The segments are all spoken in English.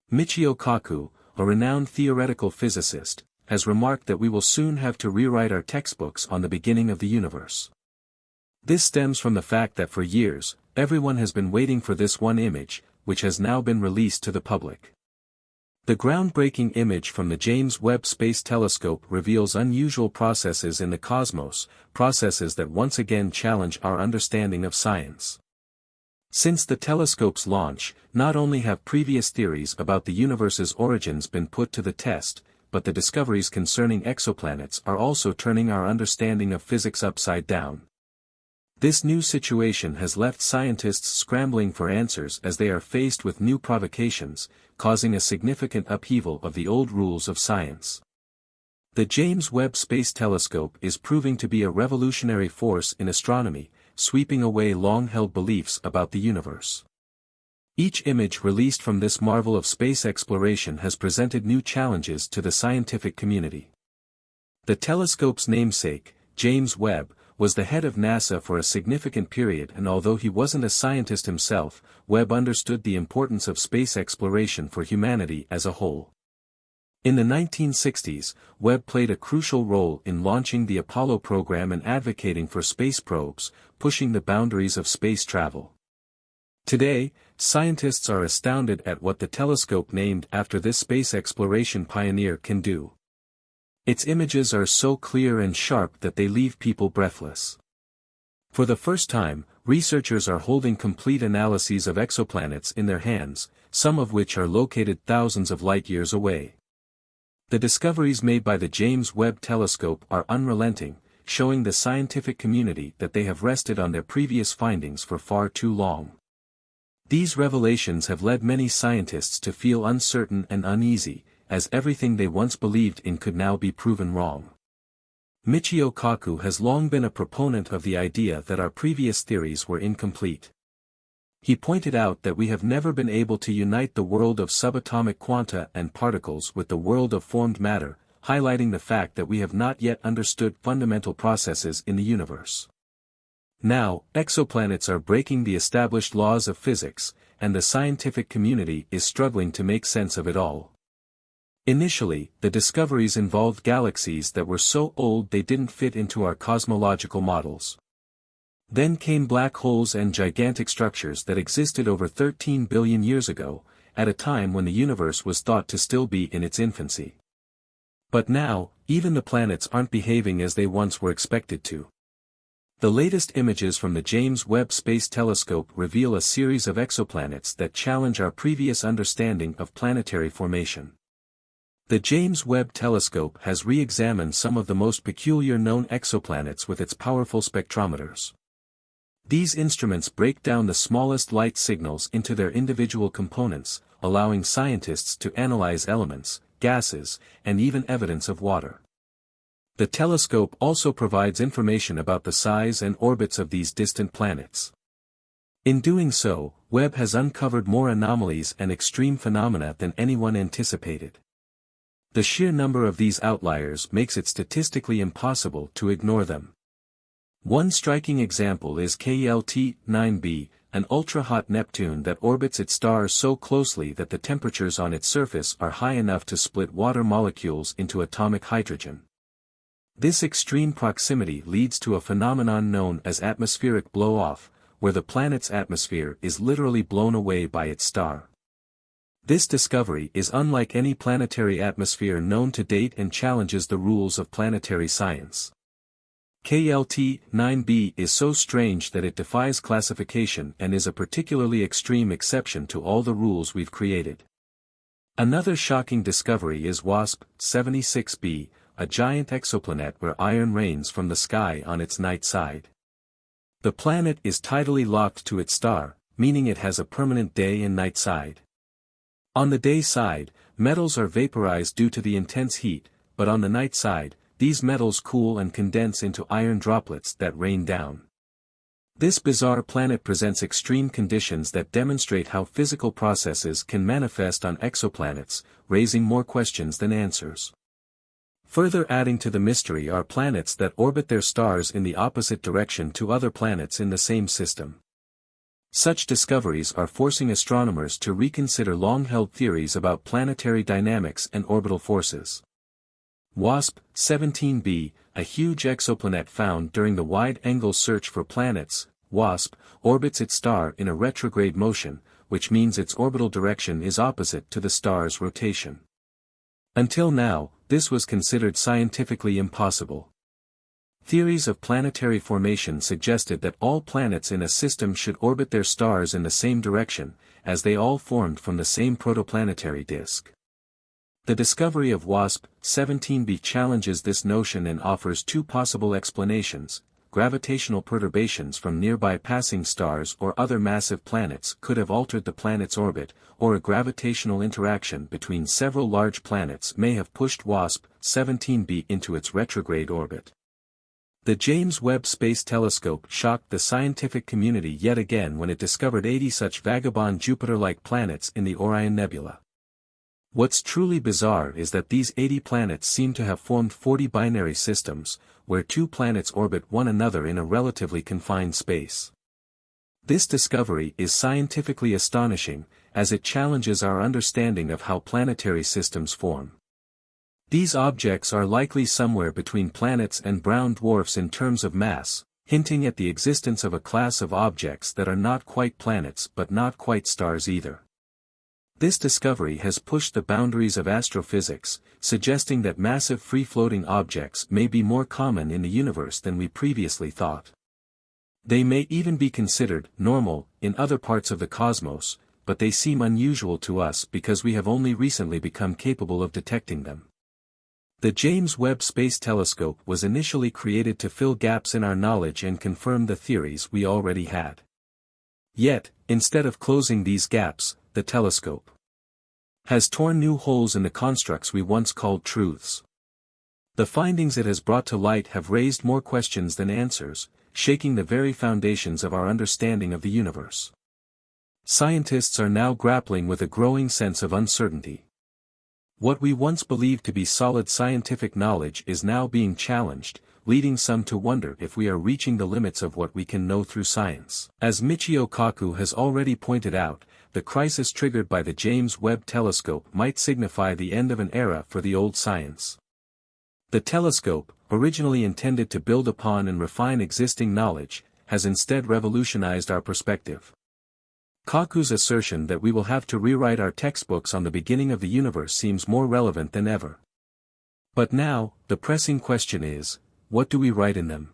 Michio Kaku, a renowned theoretical physicist, has remarked that we will soon have to rewrite our textbooks on the beginning of the universe. This stems from the fact that for years, everyone has been waiting for this one image, which has now been released to the public. The groundbreaking image from the James Webb Space Telescope reveals unusual processes in the cosmos, processes that once again challenge our understanding of science. Since the telescope's launch, not only have previous theories about the universe's origins been put to the test, but the discoveries concerning exoplanets are also turning our understanding of physics upside down. This new situation has left scientists scrambling for answers as they are faced with new provocations, causing a significant upheaval of the old rules of science. The James Webb Space Telescope is proving to be a revolutionary force in astronomy, sweeping away long-held beliefs about the universe. Each image released from this marvel of space exploration has presented new challenges to the scientific community. The telescope's namesake, James Webb, was the head of NASA for a significant period, and although he wasn't a scientist himself, Webb understood the importance of space exploration for humanity as a whole. In the 1960s, Webb played a crucial role in launching the Apollo program and advocating for space probes, pushing the boundaries of space travel. Today, scientists are astounded at what the telescope named after this space exploration pioneer can do. Its images are so clear and sharp that they leave people breathless. For the first time, researchers are holding complete analyses of exoplanets in their hands, some of which are located thousands of light-years away. The discoveries made by the James Webb Telescope are unrelenting, showing the scientific community that they have rested on their previous findings for far too long. These revelations have led many scientists to feel uncertain and uneasy, as everything they once believed in could now be proven wrong. Michio Kaku has long been a proponent of the idea that our previous theories were incomplete. He pointed out that we have never been able to unite the world of subatomic quanta and particles with the world of formed matter, highlighting the fact that we have not yet understood fundamental processes in the universe. Now, exoplanets are breaking the established laws of physics, and the scientific community is struggling to make sense of it all. Initially, the discoveries involved galaxies that were so old they didn't fit into our cosmological models. Then came black holes and gigantic structures that existed over 13 billion years ago, at a time when the universe was thought to still be in its infancy. But now, even the planets aren't behaving as they once were expected to. The latest images from the James Webb Space Telescope reveal a series of exoplanets that challenge our previous understanding of planetary formation. The James Webb Telescope has re-examined some of the most peculiar known exoplanets with its powerful spectrometers. These instruments break down the smallest light signals into their individual components, allowing scientists to analyze elements, gases, and even evidence of water. The telescope also provides information about the size and orbits of these distant planets. In doing so, Webb has uncovered more anomalies and extreme phenomena than anyone anticipated. The sheer number of these outliers makes it statistically impossible to ignore them. One striking example is KELT 9b, an ultra-hot Neptune that orbits its star so closely that the temperatures on its surface are high enough to split water molecules into atomic hydrogen. This extreme proximity leads to a phenomenon known as atmospheric blow-off, where the planet's atmosphere is literally blown away by its star. This discovery is unlike any planetary atmosphere known to date and challenges the rules of planetary science. KELT 9b is so strange that it defies classification and is a particularly extreme exception to all the rules we've created. Another shocking discovery is WASP 76b, a giant exoplanet where iron rains from the sky on its night side. The planet is tidally locked to its star, meaning it has a permanent day and night side. On the day side, metals are vaporized due to the intense heat, but on the night side, these metals cool and condense into iron droplets that rain down. This bizarre planet presents extreme conditions that demonstrate how physical processes can manifest on exoplanets, raising more questions than answers. Further adding to the mystery are planets that orbit their stars in the opposite direction to other planets in the same system. Such discoveries are forcing astronomers to reconsider long-held theories about planetary dynamics and orbital forces. WASP-17b, a huge exoplanet found during the wide-angle search for planets, WASP, orbits its star in a retrograde motion, which means its orbital direction is opposite to the star's rotation. Until now, this was considered scientifically impossible. Theories of planetary formation suggested that all planets in a system should orbit their stars in the same direction, as they all formed from the same protoplanetary disk. The discovery of WASP-17b challenges this notion and offers two possible explanations. Gravitational perturbations from nearby passing stars or other massive planets could have altered the planet's orbit, or a gravitational interaction between several large planets may have pushed WASP-17b into its retrograde orbit. The James Webb Space Telescope shocked the scientific community yet again when it discovered 80 such vagabond Jupiter-like planets in the Orion Nebula. What's truly bizarre is that these 80 planets seem to have formed 40 binary systems, where two planets orbit one another in a relatively confined space. This discovery is scientifically astonishing, as it challenges our understanding of how planetary systems form. These objects are likely somewhere between planets and brown dwarfs in terms of mass, hinting at the existence of a class of objects that are not quite planets but not quite stars either. This discovery has pushed the boundaries of astrophysics, suggesting that massive free-floating objects may be more common in the universe than we previously thought. They may even be considered normal in other parts of the cosmos, but they seem unusual to us because we have only recently become capable of detecting them. The James Webb Space Telescope was initially created to fill gaps in our knowledge and confirm the theories we already had. Yet, instead of closing these gaps, the telescope has torn new holes in the constructs we once called truths. The findings it has brought to light have raised more questions than answers, shaking the very foundations of our understanding of the universe. Scientists are now grappling with a growing sense of uncertainty. What we once believed to be solid scientific knowledge is now being challenged, leading some to wonder if we are reaching the limits of what we can know through science. As Michio Kaku has already pointed out, the crisis triggered by the James Webb Telescope might signify the end of an era for the old science. The telescope, originally intended to build upon and refine existing knowledge, has instead revolutionized our perspective. Kaku's assertion that we will have to rewrite our textbooks on the beginning of the universe seems more relevant than ever. But now, the pressing question is, what do we write in them?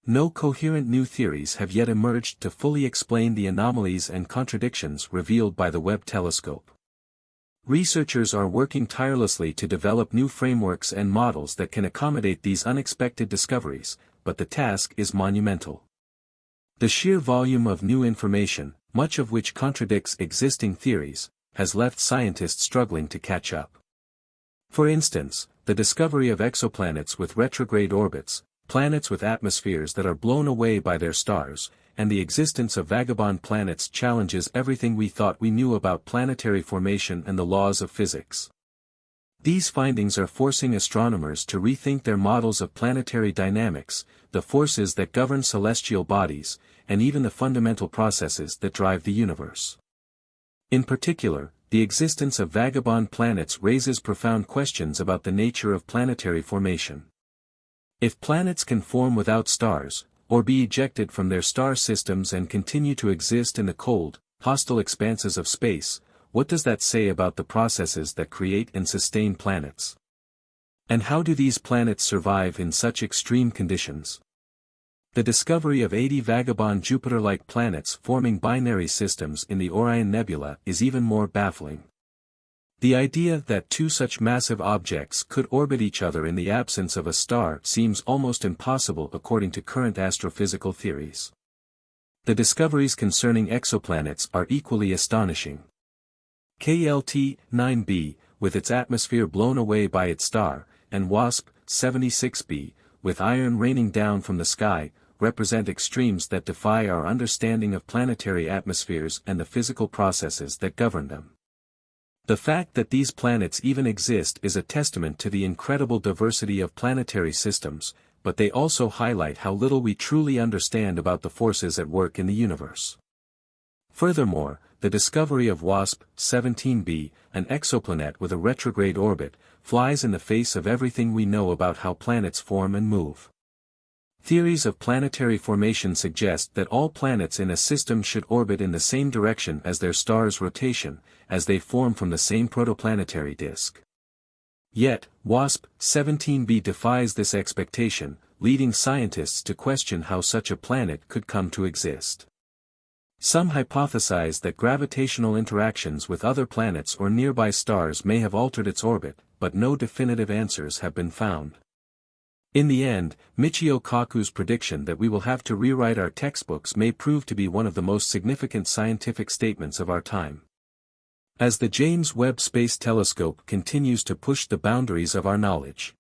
No coherent new theories have yet emerged to fully explain the anomalies and contradictions revealed by the Webb telescope. Researchers are working tirelessly to develop new frameworks and models that can accommodate these unexpected discoveries, but the task is monumental. The sheer volume of new information, much of which contradicts existing theories, has left scientists struggling to catch up. For instance, the discovery of exoplanets with retrograde orbits, planets with atmospheres that are blown away by their stars, and the existence of vagabond planets challenges everything we thought we knew about planetary formation and the laws of physics. These findings are forcing astronomers to rethink their models of planetary dynamics, the forces that govern celestial bodies, and even the fundamental processes that drive the universe. In particular, the existence of vagabond planets raises profound questions about the nature of planetary formation. If planets can form without stars, or be ejected from their star systems and continue to exist in the cold, hostile expanses of space, what does that say about the processes that create and sustain planets? And how do these planets survive in such extreme conditions? The discovery of 80 vagabond Jupiter-like planets forming binary systems in the Orion Nebula is even more baffling. The idea that two such massive objects could orbit each other in the absence of a star seems almost impossible according to current astrophysical theories. The discoveries concerning exoplanets are equally astonishing. KLT-9b, with its atmosphere blown away by its star, and WASP-76b, with iron raining down from the sky, represent extremes that defy our understanding of planetary atmospheres and the physical processes that govern them. The fact that these planets even exist is a testament to the incredible diversity of planetary systems, but they also highlight how little we truly understand about the forces at work in the universe. Furthermore, the discovery of WASP-17b, an exoplanet with a retrograde orbit, flies in the face of everything we know about how planets form and move. Theories of planetary formation suggest that all planets in a system should orbit in the same direction as their star's rotation, as they form from the same protoplanetary disk. Yet, WASP-17b defies this expectation, leading scientists to question how such a planet could come to exist. Some hypothesize that gravitational interactions with other planets or nearby stars may have altered its orbit, but no definitive answers have been found. In the end, Michio Kaku's prediction that we will have to rewrite our textbooks may prove to be one of the most significant scientific statements of our time. As the James Webb Space Telescope continues to push the boundaries of our knowledge,